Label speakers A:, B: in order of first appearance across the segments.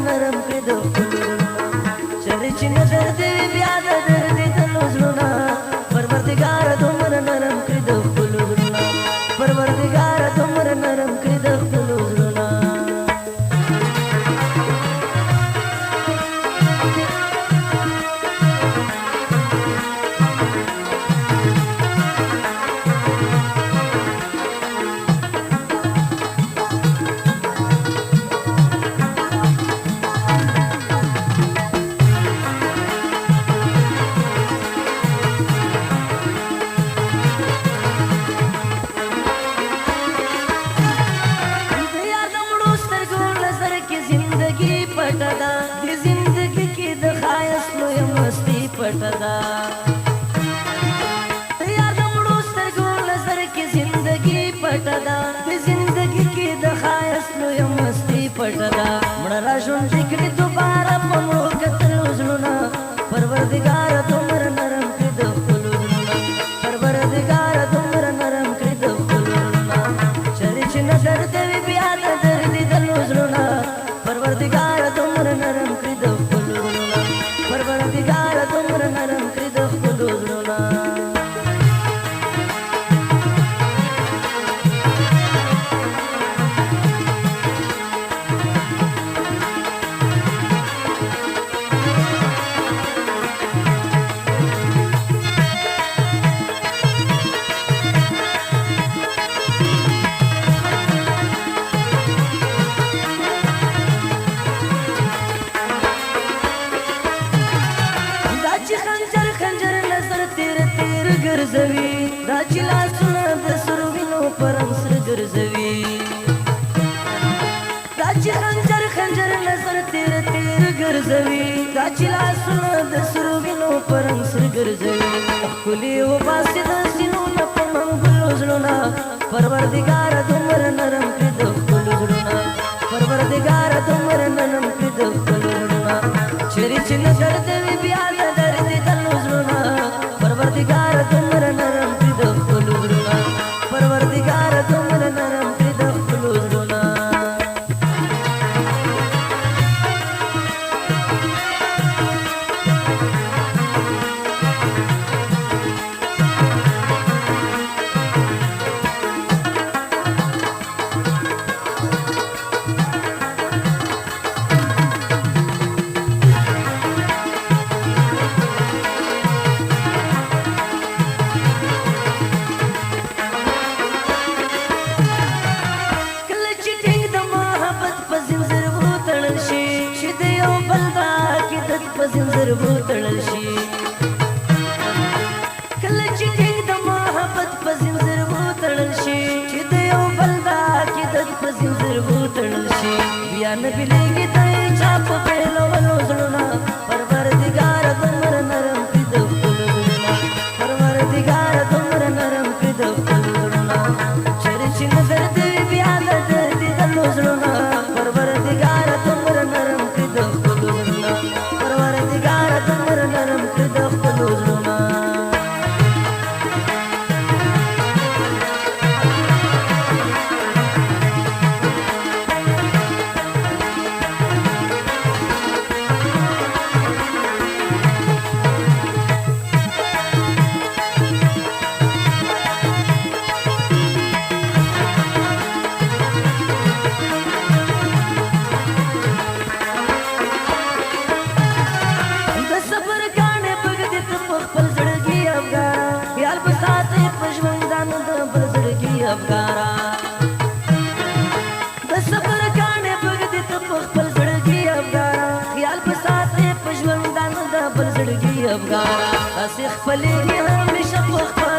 A: نرم کړې د خپلو زړونه چرې چې نظر دې بیا د درد تلو زړونه پروردګاره دومره نرم کړې د خپلو زړونه پروردګاره دومره نرم کړې د خپلو زړونه پټدا یار د مړو سترګو نظر کې زندگی پټدا د زندگی کې د خایس لوی مستی پټدا مړ را ژوند کړي دوباره په مړو کتلو زړونه پروردګار دومره نرم کړي د خپلو زړونه پروردګار دومره نرم کړي د خپلو زړونه چرې چې نظر دې بیا د درد تلو زړونه پروردګار دومره نرم کړي د خپلو زړونه پروردګار دومره نرم کړي د خپلو زړونه ګرځوي دا چې لاسونه د سرو وینو پرم سر ګرځوي دا چې خنجر نظر تیر ګرځوي دا چې لاسونه د سرو وینو پرم سر ګرځوي ښکلي وباسي د سینو نه په منګلو زړونه پروردګار دومره نرم کړي د خپلو زړونه پروردګار دومره نرم کړي د خپلو زړونه چیرې چې نظر دې بیا د درد تلو زړونه پروردګار دومره نرم کړي د خپلو زړونه پروردګار دومره نرم کړي د خپلو زړونه زنځیر وو تړل شي کله چې ټینګ د محبت په زنځیر وو تړل شي چې د یو بل دا عقیدت په زنځیر وو تړل شي بیا نه بلېږي د چا په بېلولو زړونه پروردګار دومره نرم کړي د خپلو زړونه پروردګار دومره نرم کړي د خپلو زړونه چیرې چې نظر دې بیا د درد تلو زړونه پروردګار دومره نرم کړي د خپلو زړونه پروردګار دومره نرم کړي د خپلو زړونه افګارا د صبر کانه بغدې ته په خپل زړګي افګارا خیال په ساتې په ژوندان د بل زړګي افګارا اسې خپلې همیشه په خپل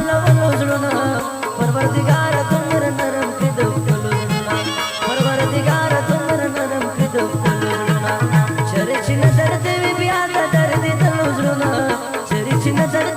A: زړونه پروردګار دومره نرم کړي د خپلو زړونه پروردګار دومره نرم کړي د خپلو زړونه چرې چې نظر دې بیا د درد تلو زړونه چرې چې نظر